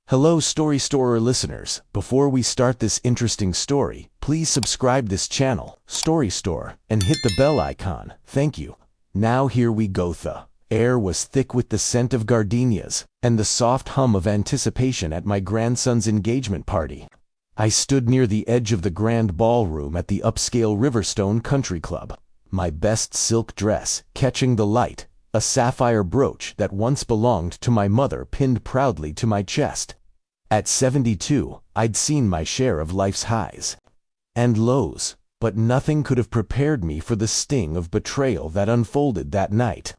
Hello Story Storer listeners. Before we start this interesting story, please subscribe this channel, Story Store, and hit the bell icon. Thank you. Now here we go. The air was thick with the scent of gardenias and the soft hum of anticipation at my grandson's engagement party. I stood near the edge of the grand ballroom at the upscale Riverstone Country Club, my best silk dress catching the light, a sapphire brooch that once belonged to my mother pinned proudly to my chest. At 72, I'd seen my share of life's highs and lows, but nothing could have prepared me for the sting of betrayal that unfolded that night.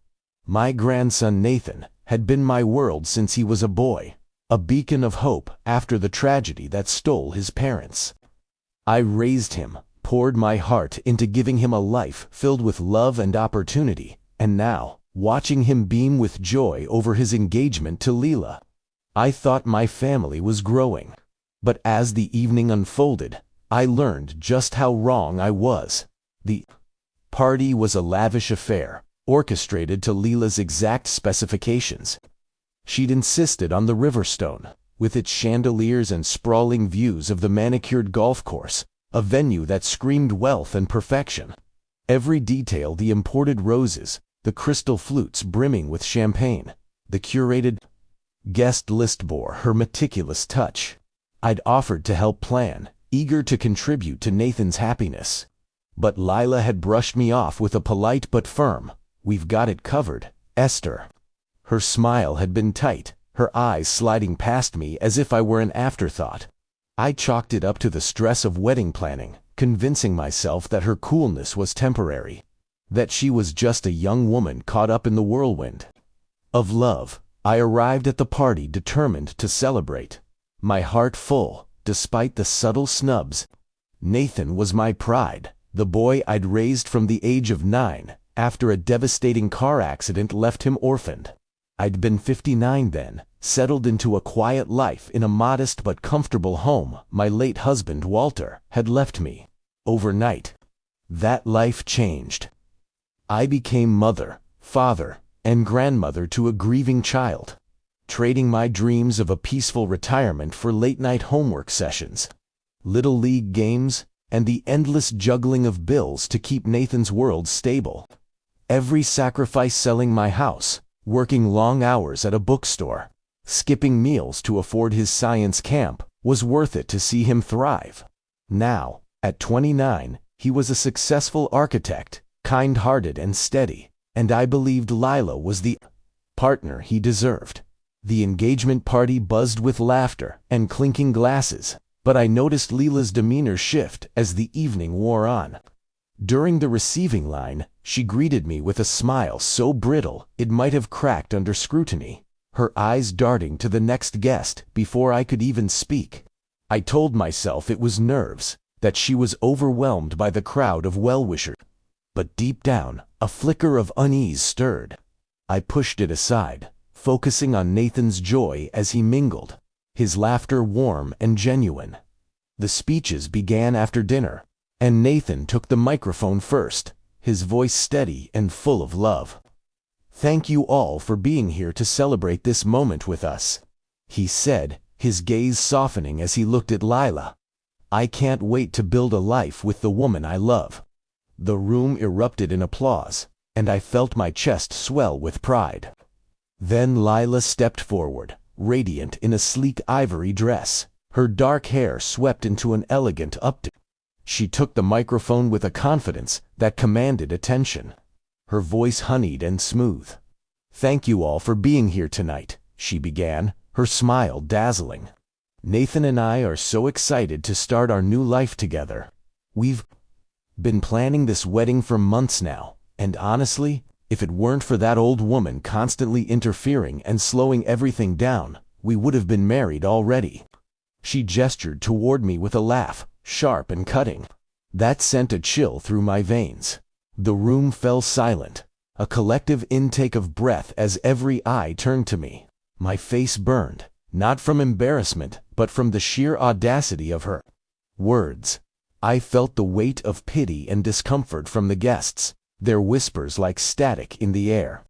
My grandson Nathan had been my world since he was a boy, a beacon of hope after the tragedy that stole his parents. I raised him, poured my heart into giving him a life filled with love and opportunity, and now, watching him beam with joy over his engagement to Leela, I thought my family was growing. But as the evening unfolded, I learned just how wrong I was. The party was a lavish affair, orchestrated to Leela's exact specifications. She'd insisted on the Riverstone, with its chandeliers and sprawling views of the manicured golf course, a venue that screamed wealth and perfection. Every detail, the imported roses, the crystal flutes brimming with champagne, the curated guest list bore her meticulous touch. I'd offered to help plan, eager to contribute to Nathan's happiness. But Lila had brushed me off with a polite but firm, "We've got it covered, Esther." Her smile had been tight, her eyes sliding past me as if I were an afterthought. I chalked it up to the stress of wedding planning, convincing myself that her coolness was temporary, that she was just a young woman caught up in the whirlwind of love. I arrived at the party determined to celebrate, my heart full, despite the subtle snubs. Nathan was my pride, the boy I'd raised from the age of 9, after a devastating car accident left him orphaned. I'd been 59 then, settled into a quiet life in a modest but comfortable home my late husband Walter had left me. Overnight, that life changed. I became mother, father, and grandmother to a grieving child, trading my dreams of a peaceful retirement for late-night homework sessions, little league games, and the endless juggling of bills to keep Nathan's world stable. Every sacrifice, selling my house, working long hours at a bookstore, skipping meals to afford his science camp, was worth it to see him thrive. Now, at 29, he was a successful architect, kind-hearted and steady, and I believed Lila was the partner he deserved. The engagement party buzzed with laughter and clinking glasses, but I noticed Leela's demeanor shift as the evening wore on. During the receiving line, she greeted me with a smile so brittle it might have cracked under scrutiny, her eyes darting to the next guest before I could even speak. I told myself it was nerves, that she was overwhelmed by the crowd of well-wishers. But deep down, a flicker of unease stirred. I pushed it aside, focusing on Nathan's joy as he mingled, his laughter warm and genuine. The speeches began after dinner, and Nathan took the microphone first, his voice steady and full of love. "Thank you all for being here to celebrate this moment with us," he said, his gaze softening as he looked at Lila. "I can't wait to build a life with the woman I love." The room erupted in applause, and I felt my chest swell with pride. Then Lila stepped forward, radiant in a sleek ivory dress, her dark hair swept into an elegant updo. She took the microphone with a confidence that commanded attention, her voice honeyed and smooth. "Thank you all for being here tonight," she began, her smile dazzling. "Nathan and I are so excited to start our new life together. We've been planning this wedding for months now, and honestly, if it weren't for that old woman constantly interfering and slowing everything down, we would have been married already." She gestured toward me with a laugh, sharp and cutting, that sent a chill through my veins. The room fell silent, a collective intake of breath as every eye turned to me. My face burned, not from embarrassment, but from the sheer audacity of her words. I felt the weight of pity and discomfort from the guests, their whispers like static in the air.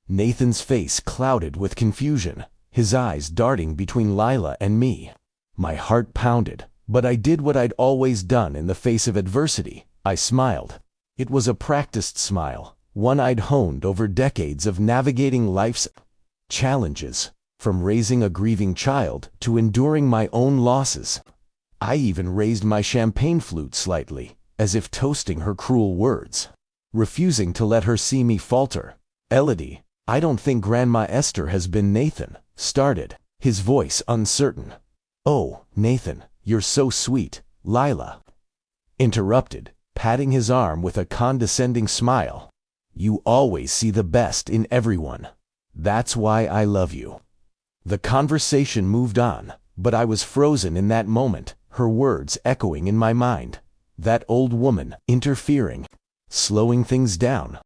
Nathan's face clouded with confusion, his eyes darting between Lila and me. My heart pounded, but I did what I'd always done in the face of adversity. I smiled. It was a practiced smile, one I'd honed over decades of navigating life's challenges, from raising a grieving child to enduring my own losses. I even raised my champagne flute slightly, as if toasting her cruel words, refusing to let her see me falter. "Elodie, I don't think Grandma Esther has been." Nathan started, his voice uncertain. "Oh, Nathan, you're so sweet," Lila interrupted, patting his arm with a condescending smile. "You always see the best in everyone. That's why I love you." The conversation moved on, but I was frozen in that moment, her words echoing in my mind. That old woman interfering, slowing things down.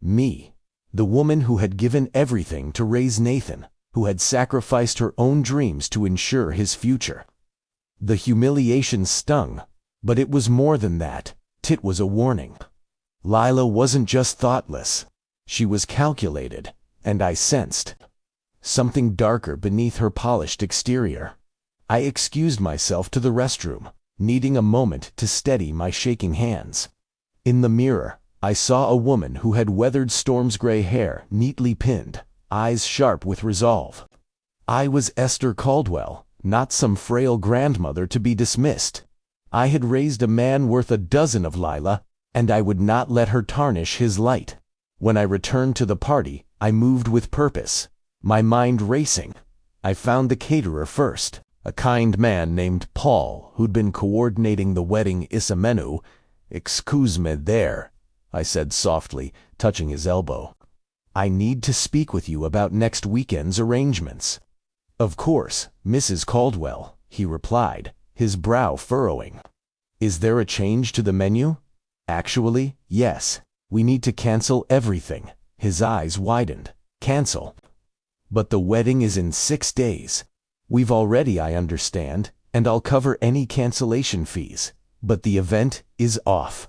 Me, the woman who had given everything to raise Nathan, who had sacrificed her own dreams to ensure his future. The humiliation stung, but it was more than that. It was a warning. Lila wasn't just thoughtless. She was calculated, and I sensed something darker beneath her polished exterior. I excused myself to the restroom, needing a moment to steady my shaking hands. In the mirror, I saw a woman who had weathered storms, gray hair neatly pinned, eyes sharp with resolve. I was Esther Caldwell, not some frail grandmother to be dismissed. I had raised a man worth a dozen of Lila, and I would not let her tarnish his light. When I returned to the party, I moved with purpose, my mind racing. I found the caterer first, a kind man named Paul who'd been coordinating the wedding menu. "Excuse me there," I said softly, touching his elbow. "I need to speak with you about next weekend's arrangements." "Of course, Mrs. Caldwell," he replied, his brow furrowing. "Is there a change to the menu?" "Actually, yes. We need to cancel everything." His eyes widened. "Cancel? But the wedding is in 6 days. We've already, I understand, and I'll cover any cancellation fees. But the event is off."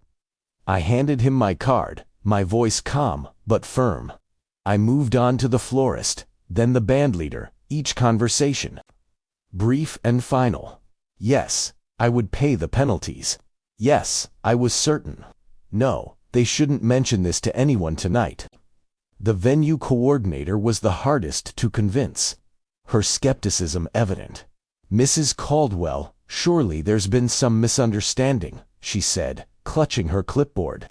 I handed him my card, my voice calm but firm. I moved on to the florist, then the bandleader, each conversation brief and final. Yes, I would pay the penalties. Yes, I was certain. No, they shouldn't mention this to anyone tonight. The venue coordinator was the hardest to convince, her skepticism evident. "Mrs. Caldwell, surely there's been some misunderstanding," she said, clutching her clipboard.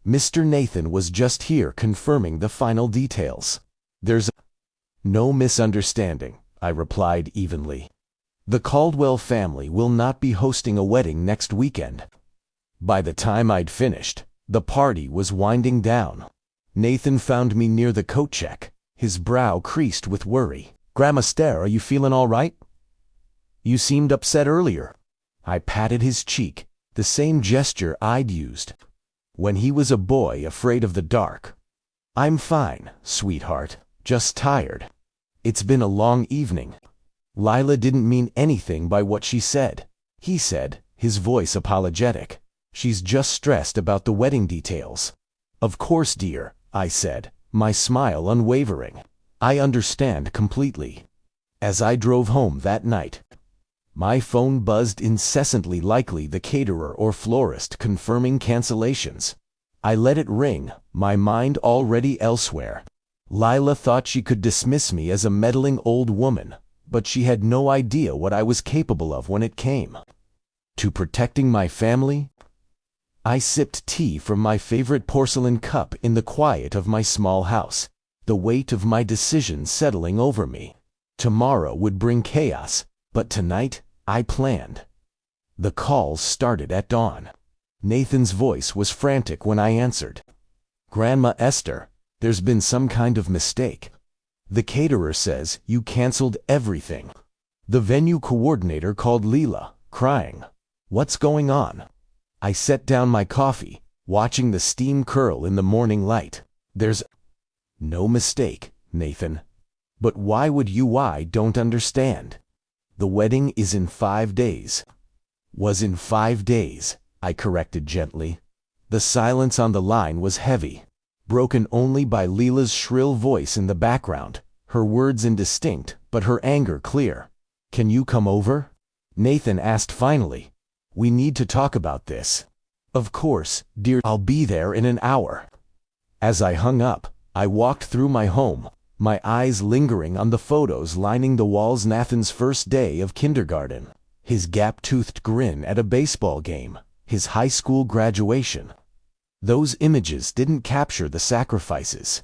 "Mr. Nathan was just here confirming the final details." "There's no misunderstanding," I replied evenly. "The Caldwell family will not be hosting a wedding next weekend." By the time I'd finished, the party was winding down. Nathan found me near the coat check, his brow creased with worry. "Grandma Esther, are you feeling all right? You seemed upset earlier." I patted his cheek, the same gesture I'd used when he was a boy afraid of the dark. "I'm fine, sweetheart, just tired. It's been a long evening." Lila didn't mean anything by what she said. He said, his voice apologetic, "She's just stressed about the wedding details." "Of course, dear," I said, my smile unwavering. "I understand completely." As I drove home that night, my phone buzzed incessantly, likely the caterer or florist confirming cancellations. I let it ring, my mind already elsewhere. Lila thought she could dismiss me as a meddling old woman, but she had no idea what I was capable of when it came to protecting my family. I sipped tea from my favorite porcelain cup in the quiet of my small house, the weight of my decision settling over me. Tomorrow would bring chaos, but tonight I planned. The calls started at dawn. Nathan's voice was frantic when I answered. "Grandma Esther, there's been some kind of mistake. The caterer says you canceled everything." The venue coordinator called Lila, crying. "What's going on?" I set down my coffee, watching the steam curl in the morning light. "There's no mistake, Nathan. But why would you? I don't understand. The wedding is in 5 days." "Was in 5 days," I corrected gently. The silence on the line was heavy, broken only by Lila's shrill voice in the background, her words indistinct but her anger clear. "Can you come over?" Nathan asked finally. "We need to talk about this." "Of course, dear, I'll be there in an hour." As I hung up, I walked through my home, my eyes lingering on the photos lining the walls. Nathan's first day of kindergarten, his gap-toothed grin at a baseball game, his high school graduation. Those images didn't capture the sacrifices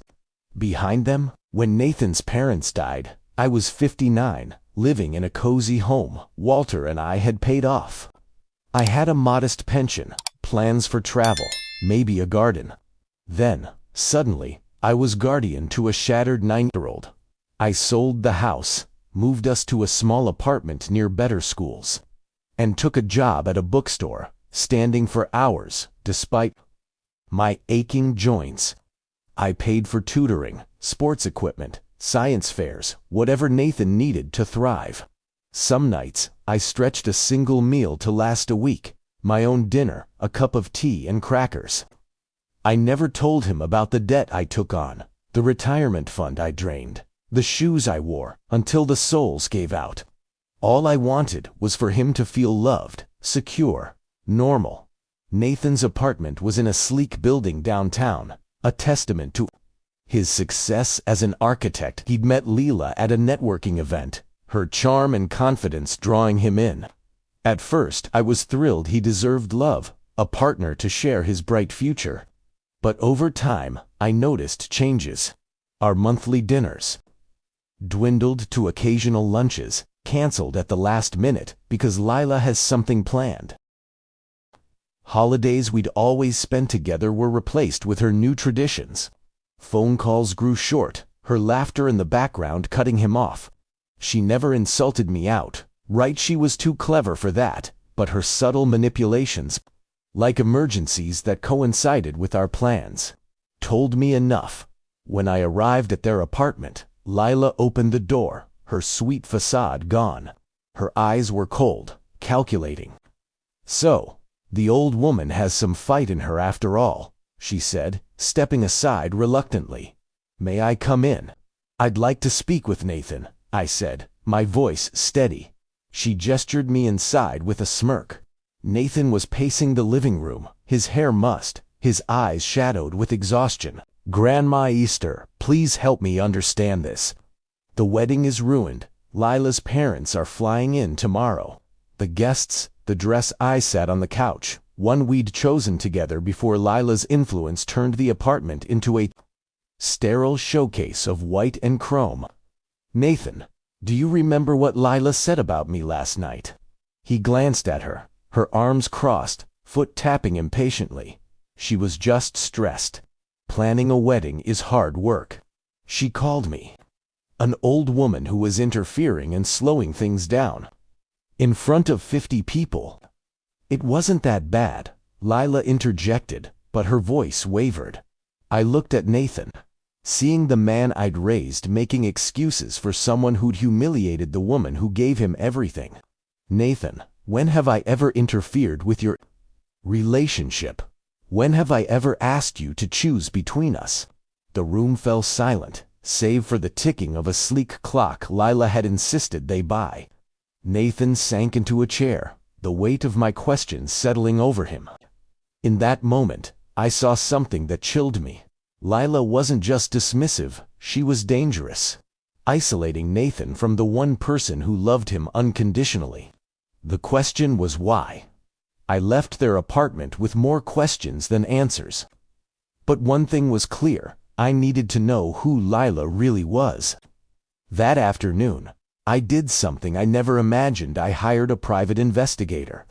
behind them. When Nathan's parents died, I was 59, living in a cozy home Walter and I had paid off. I had a modest pension, plans for travel, maybe a garden. Then, suddenly, I was guardian to a shattered 9-year-old. I sold the house, moved us to a small apartment near better schools, and took a job at a bookstore, standing for hours, despite my aching joints. I paid for tutoring, sports equipment, science fairs, whatever Nathan needed to thrive. Some nights, I stretched a single meal to last a week, my own dinner, a cup of tea and crackers. I never told him about the debt I took on, the retirement fund I drained, the shoes I wore, until the soles gave out. All I wanted was for him to feel loved, secure, normal. Nathan's apartment was in a sleek building downtown, a testament to his success as an architect. He'd met Leela at a networking event, her charm and confidence drawing him in. At first, I was thrilled he deserved love, a partner to share his bright future. But over time, I noticed changes. Our monthly dinners dwindled to occasional lunches, canceled at the last minute because Lila has something planned. Holidays we'd always spent together were replaced with her new traditions. Phone calls grew short, her laughter in the background cutting him off. She never insulted me out, right? She was too clever for that, but her subtle manipulations, like emergencies that coincided with our plans, told me enough. When I arrived at their apartment, Lila opened the door, her sweet facade gone. Her eyes were cold, calculating. "So, the old woman has some fight in her after all," she said, stepping aside reluctantly. "May I come in?" "I'd like to speak with Nathan," I said, my voice steady. She gestured me inside with a smirk. Nathan was pacing the living room, his hair mussed, his eyes shadowed with exhaustion. "Grandma Easter, please help me understand this. The wedding is ruined. Lila's parents are flying in tomorrow. The guests, the dress." I sat on the couch, one we'd chosen together before Lila's influence turned the apartment into a sterile showcase of white and chrome. "Nathan, do you remember what Lila said about me last night?" He glanced at her, her arms crossed, foot tapping impatiently. She was just stressed. Planning a wedding is hard work. She called me an old woman who was interfering and slowing things down. In front of 50 people. "It wasn't that bad," Lila interjected, but her voice wavered. I looked at Nathan, seeing the man I'd raised making excuses for someone who'd humiliated the woman who gave him everything. "Nathan, when have I ever interfered with your relationship? When have I ever asked you to choose between us?" The room fell silent, save for the ticking of a sleek clock Lila had insisted they buy. Nathan sank into a chair, the weight of my questions settling over him. In that moment, I saw something that chilled me. Lila wasn't just dismissive, she was dangerous, isolating Nathan from the one person who loved him unconditionally. The question was why. I left their apartment with more questions than answers. But one thing was clear, I needed to know who Lila really was. That afternoon, I did something I never imagined. I hired a private investigator.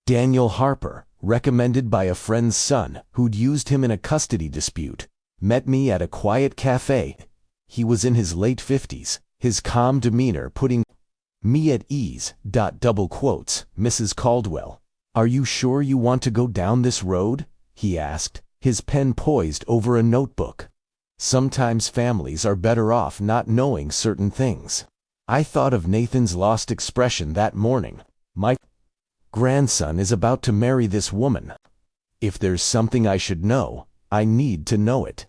Daniel Harper, recommended by a friend's son who'd used him in a custody dispute, met me at a quiet cafe. He was in his late 50s, his calm demeanor putting me at ease. Double quotes, "Mrs. Caldwell, are you sure you want to go down this road?" he asked, his pen poised over a notebook. Sometimes families are better off not knowing certain things. I thought of Nathan's lost expression that morning. My grandson is about to marry this woman. If there's something I should know, I need to know it.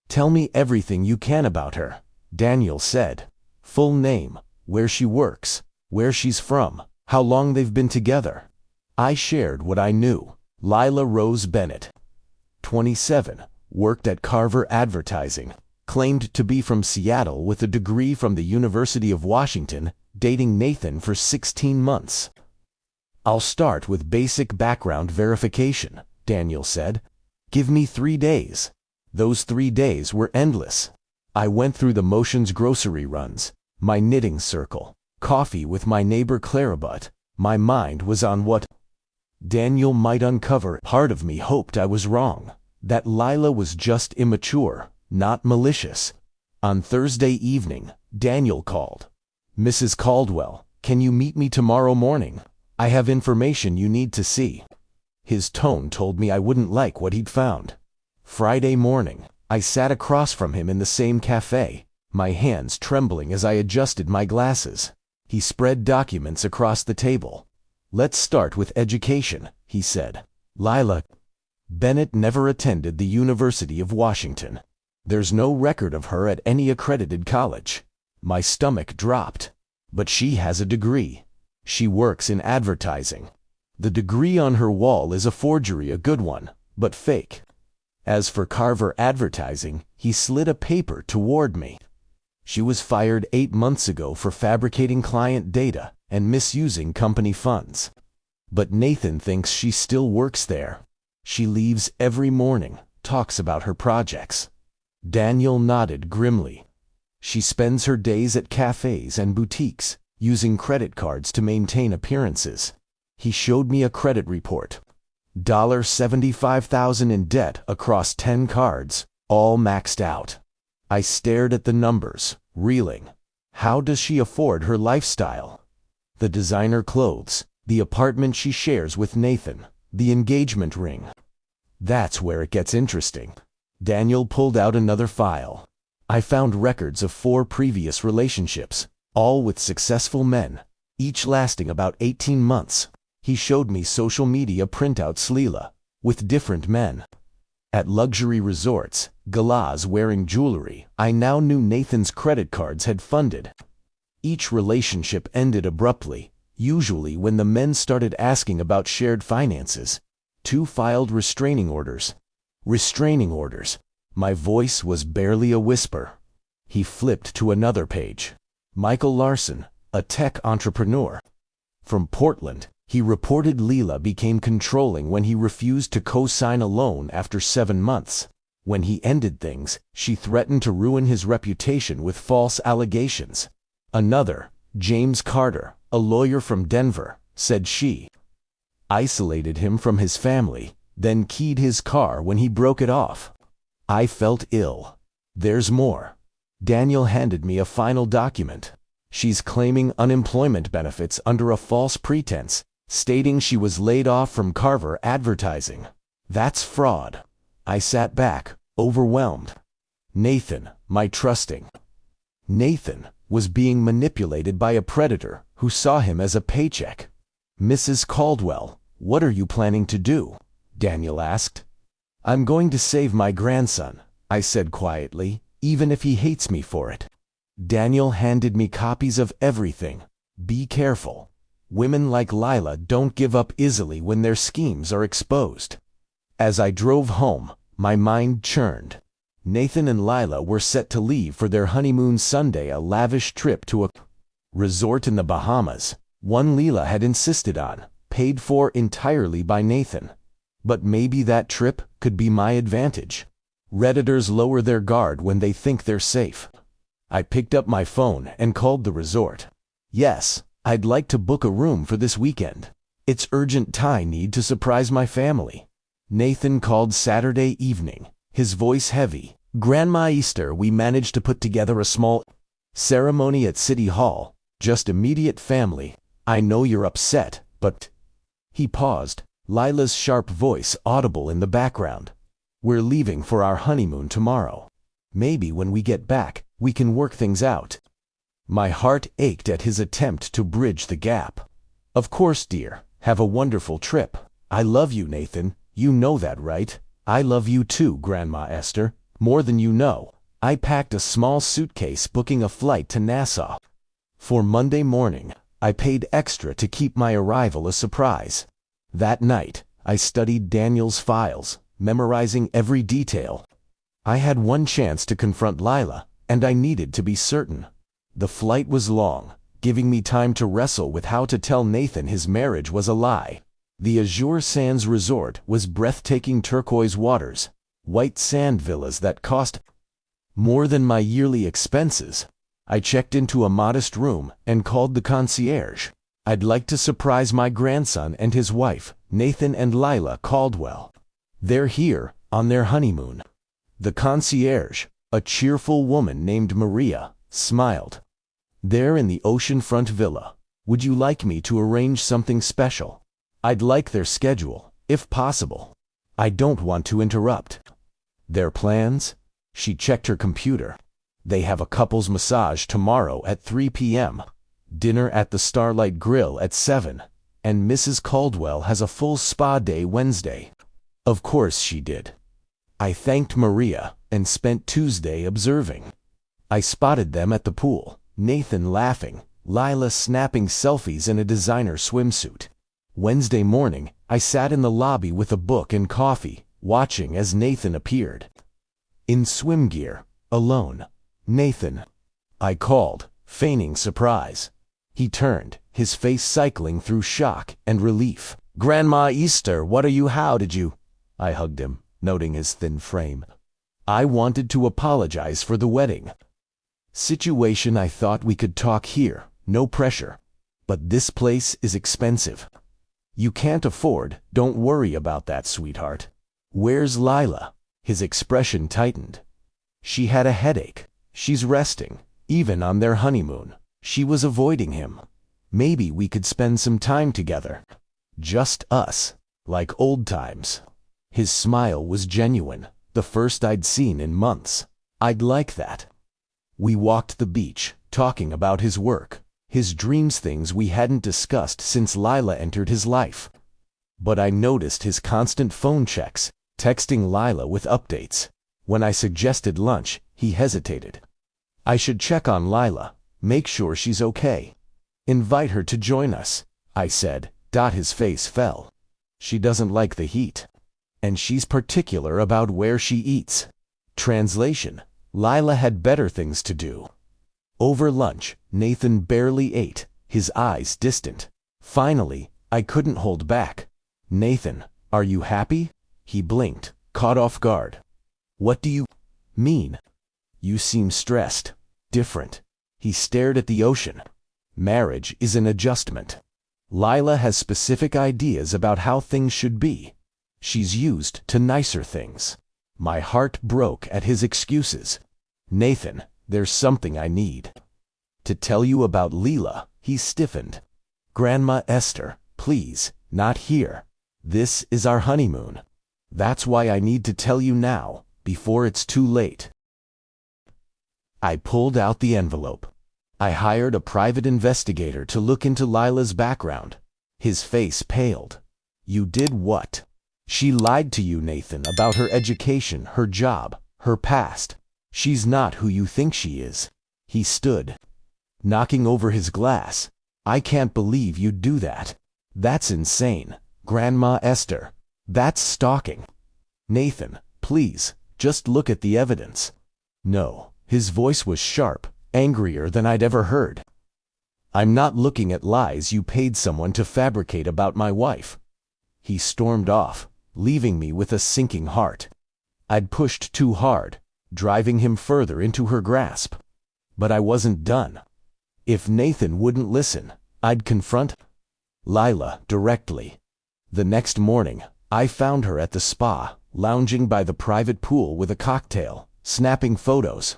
"Tell me everything you can about her," Daniel said. "Full name, where she works, where she's from, how long they've been together. I shared what I knew. Lila Rose Bennett, 27, worked at Carver Advertising, claimed to be from Seattle with a degree from the University of Washington, dating Nathan for 16 months. I'll start with basic background verification, Daniel said. Give me 3 days. Those 3 days were endless. I went through the motions: grocery runs, my knitting circle, coffee with my neighbor Clarabut. My mind was on what Daniel might uncover. Part of me hoped I was wrong, that Lila was just immature, not malicious. On Thursday evening, Daniel called. Mrs. Caldwell, can you meet me tomorrow morning? I have information you need to see. His tone told me I wouldn't like what he'd found. Friday morning, I sat across from him in the same cafe, my hands trembling as I adjusted my glasses. He spread documents across the table. Let's start with education, he said. Lila Bennett never attended the University of Washington. There's no record of her at any accredited college. My stomach dropped. But she has a degree. She works in advertising. The degree on her wall is a forgery, a good one, but fake. As for Carver Advertising, he slid a paper toward me. She was fired 8 months ago for fabricating client data and misusing company funds. But Nathan thinks she still works there. She leaves every morning, talks about her projects. Daniel nodded grimly. She spends her days at cafes and boutiques, using credit cards to maintain appearances. He showed me a credit report. $75,000 in debt across 10 cards, all maxed out. I stared at the numbers, reeling. How does she afford her lifestyle? The designer clothes, the apartment she shares with Nathan, the engagement ring. That's where it gets interesting. Daniel pulled out another file. I found records of 4 previous relationships, all with successful men, each lasting about 18 months. He showed me social media printouts Lila, with different men. At luxury resorts, galas wearing jewelry, I now knew Nathan's credit cards had funded. Each relationship ended abruptly, usually when the men started asking about shared finances. 2 filed restraining orders. Restraining orders. My voice was barely a whisper. He flipped to another page. Michael Larson, a tech entrepreneur. From Portland, he reported Lila became controlling when he refused to co-sign a loan after 7 months. When he ended things, she threatened to ruin his reputation with false allegations. Another, James Carter, a lawyer from Denver, said she isolated him from his family, then keyed his car when he broke it off. I felt ill. There's more. Daniel handed me a final document. She's claiming unemployment benefits under a false pretense, stating she was laid off from Carver Advertising. That's fraud. I sat back, overwhelmed. Nathan, my trusting Nathan, was being manipulated by a predator who saw him as a paycheck. Mrs. Caldwell, what are you planning to do? Daniel asked. I'm going to save my grandson, I said quietly, even if he hates me for it. Daniel handed me copies of everything. Be careful. Women like Lila don't give up easily when their schemes are exposed. As I drove home, my mind churned. Nathan and Lila were set to leave for their honeymoon Sunday, a lavish trip to a resort in the Bahamas, one Lila had insisted on, paid for entirely by Nathan. But maybe that trip could be my advantage. Redditors lower their guard when they think they're safe. I picked up my phone and called the resort. Yes, I'd like to book a room for this weekend. It's urgent. I need to surprise my family. Nathan called Saturday evening, his voice heavy. Grandma Easter, we managed to put together a small ceremony at City Hall, just immediate family. I know you're upset, but... He paused, Lila's sharp voice audible in the background. We're leaving for our honeymoon tomorrow. Maybe when we get back, we can work things out. My heart ached at his attempt to bridge the gap. Of course, dear. Have a wonderful trip. I love you, Nathan. You know that, right? I love you too, Grandma Esther. More than you know. I packed a small suitcase, booking a flight to Nassau. For Monday morning, I paid extra to keep my arrival a surprise. That night, I studied Daniel's files, memorizing every detail. I had one chance to confront Lila, and I needed to be certain. The flight was long, giving me time to wrestle with how to tell Nathan his marriage was a lie. The Azure Sands Resort was breathtaking turquoise waters, white sand villas that cost more than my yearly expenses. I checked into a modest room and called the concierge. I'd like to surprise my grandson and his wife, Nathan and Lila Caldwell. They're here, on their honeymoon. The concierge, a cheerful woman named Maria, smiled. They're in the oceanfront villa. Would you like me to arrange something special? I'd like their schedule, if possible. I don't want to interrupt. Their plans? She checked her computer. They have a couples massage tomorrow at 3 p.m., dinner at the Starlight Grill at 7, and Mrs. Caldwell has a full spa day Wednesday. Of course she did. I thanked Maria and spent Tuesday observing. I spotted them at the pool, Nathan laughing, Lila snapping selfies in a designer swimsuit. Wednesday morning, I sat in the lobby with a book and coffee, watching as Nathan appeared. In swim gear, alone. Nathan. I called, feigning surprise. He turned, his face cycling through shock and relief. Grandma Easter, how did you? I hugged him, noting his thin frame. I wanted to apologize for the wedding situation. I thought we could talk here, no pressure. But this place is expensive. You can't afford. Don't worry about that, sweetheart. Where's Lila? His expression tightened. She had a headache. She's resting. Even on their honeymoon, she was avoiding him. Maybe we could spend some time together. Just us, like old times. His smile was genuine, the first I'd seen in months. I'd like that. We walked the beach, talking about his work, his dreams, things we hadn't discussed since Lila entered his life. But I noticed his constant phone checks, texting Lila with updates. When I suggested lunch, he hesitated. I should check on Lila, make sure she's okay. Invite her to join us, I said. His face fell. She doesn't like the heat. And she's particular about where she eats. Translation: Lila had better things to do. Over lunch, Nathan barely ate, his eyes distant. Finally, I couldn't hold back. Nathan, are you happy? He blinked, caught off guard. What do you mean? You seem stressed, different. He stared at the ocean. Marriage is an adjustment. Lila has specific ideas about how things should be. She's used to nicer things. My heart broke at his excuses. Nathan, there's something I need to tell you about Lila. He stiffened. Grandma Esther, please, not here. This is our honeymoon. That's why I need to tell you now, before it's too late. I pulled out the envelope. I hired a private investigator to look into Lila's background. His face paled. You did what? She lied to you, Nathan, about her education, her job, her past. She's not who you think she is. He stood, knocking over his glass. I can't believe you'd do that. That's insane, Grandma Esther. That's stalking. Nathan, please, just look at the evidence. No. His voice was sharp, angrier than I'd ever heard. I'm not looking at lies you paid someone to fabricate about my wife. He stormed off, leaving me with a sinking heart. I'd pushed too hard, driving him further into her grasp. But I wasn't done. If Nathan wouldn't listen, I'd confront Lila directly. The next morning, I found her at the spa, lounging by the private pool with a cocktail, snapping photos.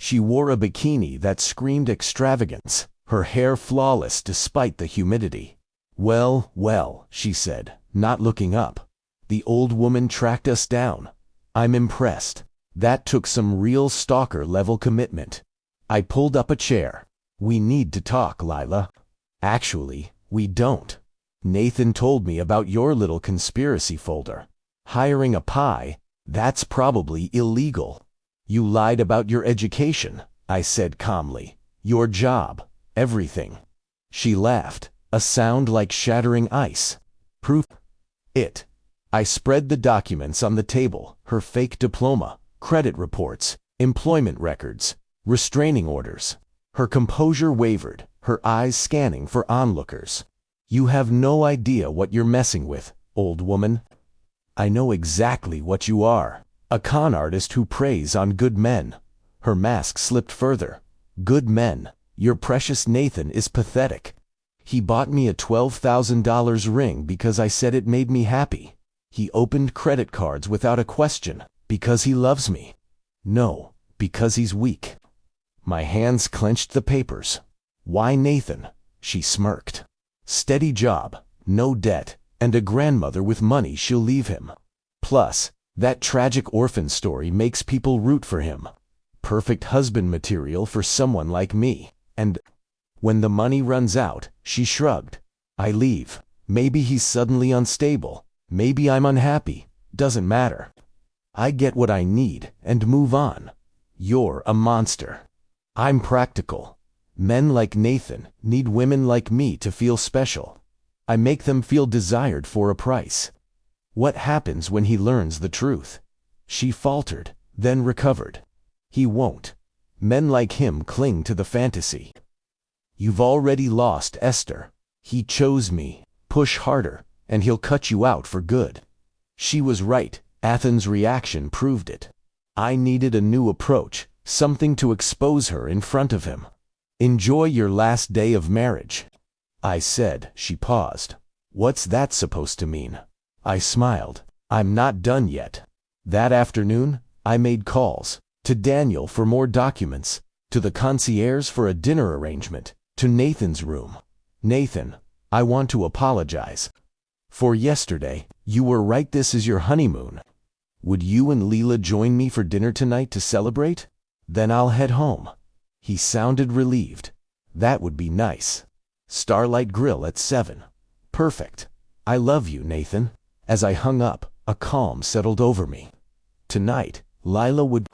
She wore a bikini that screamed extravagance, her hair flawless despite the humidity. Well, she said, not looking up. The old woman tracked us down. I'm impressed. That took some real stalker-level commitment. I pulled up a chair. We need to talk, Lila. Actually, we don't. Nathan told me about your little conspiracy folder. Hiring a pie, that's probably illegal. You lied about your education, I said calmly. Your job, Everything. She laughed, a sound like shattering ice. Proof it. I spread the documents on the table, her fake diploma, credit reports, employment records, restraining orders. Her composure wavered, her eyes scanning for onlookers. You have no idea what you're messing with, old woman. I know exactly what you are. A con artist who preys on good men. Her mask slipped further. Good men. Your precious Nathan is pathetic. He bought me a $12,000 ring because I said it made me happy. He opened credit cards without a question, because he loves me. No, because he's weak. My hands clenched the papers. Why Nathan? She smirked. Steady job, no debt, and a grandmother with money she'll leave him. Plus, that tragic orphan story makes people root for him. Perfect husband material for someone like me. And when the money runs out, she shrugged. I leave. Maybe he's suddenly unstable. Maybe I'm unhappy. Doesn't matter. I get what I need and move on. You're a monster. I'm practical. Men like Nathan need women like me to feel special. I make them feel desired for a price. What happens when he learns the truth? She faltered, then recovered. He won't. Men like him cling to the fantasy. You've already lost Esther. He chose me. Push harder, and he'll cut you out for good. She was right. Athens' reaction proved it. I needed a new approach, something to expose her in front of him. Enjoy your last day of marriage. I said. She paused. What's that supposed to mean? I smiled. I'm not done yet. That afternoon, I made calls. To Daniel for more documents. To the concierge for a dinner arrangement. To Nathan's room. Nathan, I want to apologize. For yesterday, you were right, this is your honeymoon. Would you and Leela join me for dinner tonight to celebrate? Then I'll head home. He sounded relieved. That would be nice. Starlight Grill at 7. Perfect. I love you, Nathan. As I hung up, a calm settled over me. Tonight, Lila would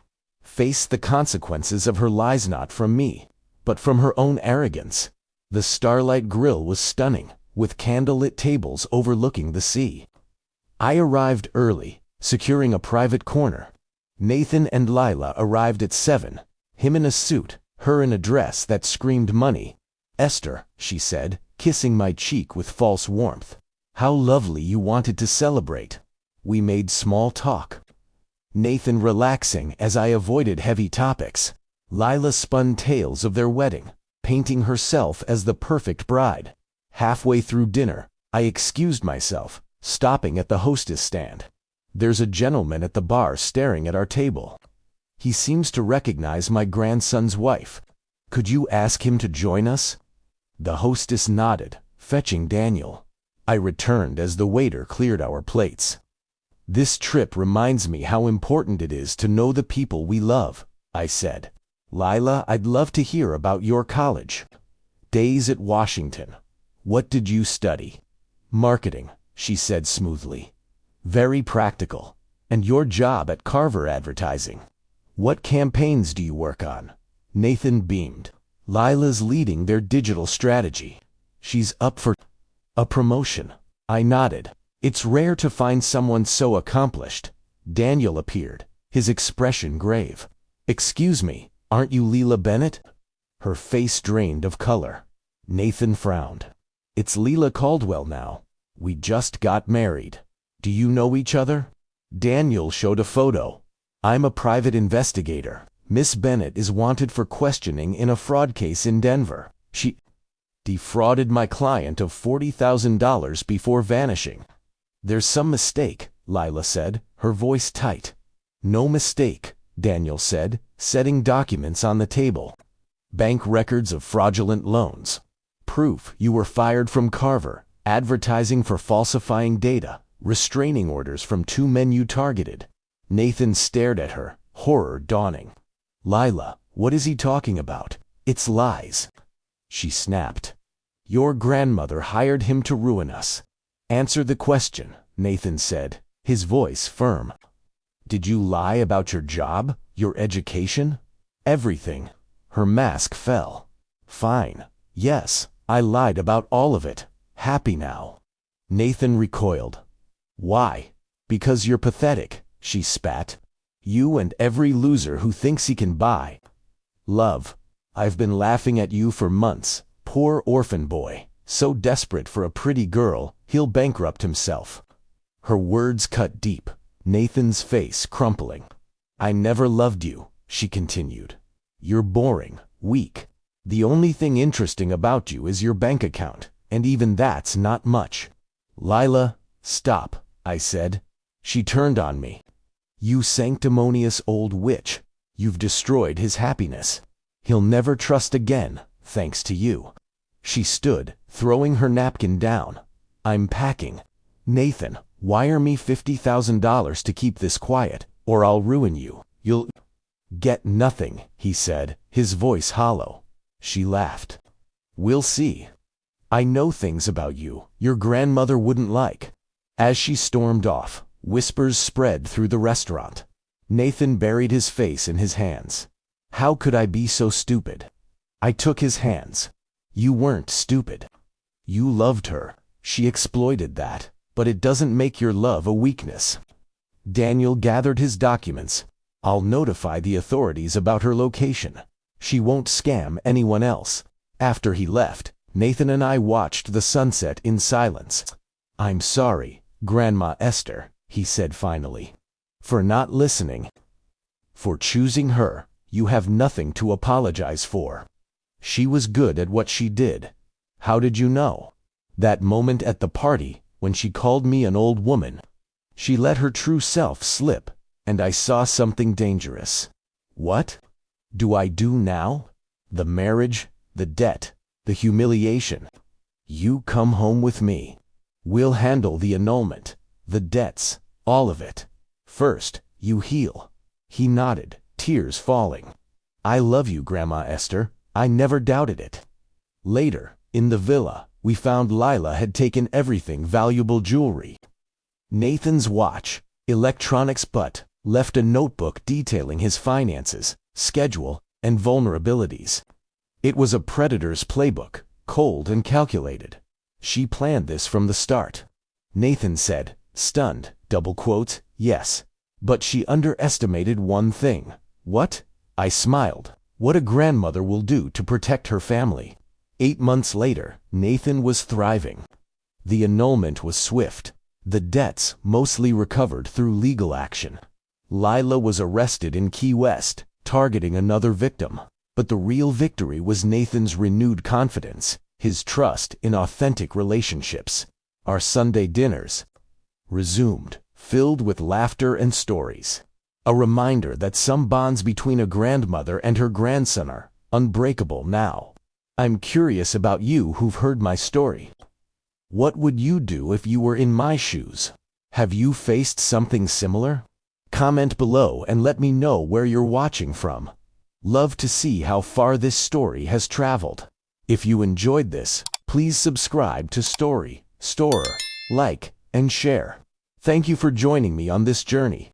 face the consequences of her lies, not from me, but from her own arrogance. The Starlight Grill was stunning, with candlelit tables overlooking the sea. I arrived early, securing a private corner. Nathan and Lila arrived at 7, him in a suit, her in a dress that screamed money. Esther, she said, kissing my cheek with false warmth. How lovely you wanted to celebrate. We made small talk. Nathan relaxing as I avoided heavy topics. Lila spun tales of their wedding, painting herself as the perfect bride. Halfway through dinner, I excused myself, stopping at the hostess stand. There's a gentleman at the bar staring at our table. He seems to recognize my grandson's wife. Could you ask him to join us? The hostess nodded, fetching Daniel. I returned as the waiter cleared our plates. This trip reminds me how important it is to know the people we love, I said. Lila, I'd love to hear about your college days at Washington. What did you study? Marketing, she said smoothly. Very practical. And your job at Carver Advertising? What campaigns do you work on? Nathan beamed. Lila's leading their digital strategy. She's up for a promotion. I nodded. It's rare to find someone so accomplished. Daniel appeared, his expression grave. Excuse me, aren't you Leela Bennett? Her face drained of color. Nathan frowned. It's Leela Caldwell now. We just got married. Do you know each other? Daniel showed a photo. I'm a private investigator. Miss Bennett is wanted for questioning in a fraud case in Denver. She defrauded my client of $40,000 before vanishing. There's some mistake, Lila said, her voice tight. No mistake, Daniel said, setting documents on the table. Bank records of fraudulent loans. Proof you were fired from Carver, advertising for falsifying data, restraining orders from 2 men you targeted. Nathan stared at her, horror dawning. Lila, what is he talking about? It's lies. She snapped. Your grandmother hired him to ruin us. Answer the question, Nathan said, his voice firm. Did you lie about your job, your education? Everything. Her mask fell. Fine. Yes, I lied about all of it. Happy now. Nathan recoiled. Why? Because you're pathetic, she spat. You and every loser who thinks he can buy love. I've been laughing at you for months. Poor orphan boy, so desperate for a pretty girl, he'll bankrupt himself. Her words cut deep, Nathan's face crumpling. I never loved you, she continued. You're boring, weak. The only thing interesting about you is your bank account, and even that's not much. Lila, stop, I said. She turned on me. You sanctimonious old witch. You've destroyed his happiness. He'll never trust again, thanks to you. She stood, throwing her napkin down. I'm packing. Nathan, wire me $50,000 to keep this quiet, or I'll ruin you. You'll get nothing, he said, his voice hollow. She laughed. We'll see. I know things about you your grandmother wouldn't like. As she stormed off, whispers spread through the restaurant. Nathan buried his face in his hands. How could I be so stupid? I took his hands. You weren't stupid. You loved her. She exploited that, but it doesn't make your love a weakness. Daniel gathered his documents. I'll notify the authorities about her location. She won't scam anyone else. After he left, Nathan and I watched the sunset in silence. I'm sorry, Grandma Esther, he said finally, for not listening. For choosing her, you have nothing to apologize for. She was good at what she did. How did you know? That moment at the party, when she called me an old woman. She let her true self slip, and I saw something dangerous. What do I do now? The marriage, the debt, the humiliation. You come home with me. We'll handle the annulment, the debts, all of it. First, you heal. He nodded, tears falling. I love you, Grandma Esther. I never doubted it. Later, in the villa, we found Lila had taken everything valuable jewelry. Nathan's watch, electronics, but left a notebook detailing his finances, schedule, and vulnerabilities. It was a predator's playbook, cold and calculated. She planned this from the start. Nathan said, stunned, double quotes, yes. But she underestimated one thing. What? I smiled. What a grandmother will do to protect her family. 8 months later, Nathan was thriving. The annulment was swift. The debts mostly recovered through legal action. Lila was arrested in Key West, targeting another victim. But the real victory was Nathan's renewed confidence, his trust in authentic relationships. Our Sunday dinners resumed, filled with laughter and stories. A reminder that some bonds between a grandmother and her grandson are unbreakable now. I'm curious about you who've heard my story. What would you do if you were in my shoes? Have you faced something similar? Comment below and let me know where you're watching from. Love to see how far this story has traveled. If you enjoyed this, please subscribe to Story Storer, like, and share. Thank you for joining me on this journey.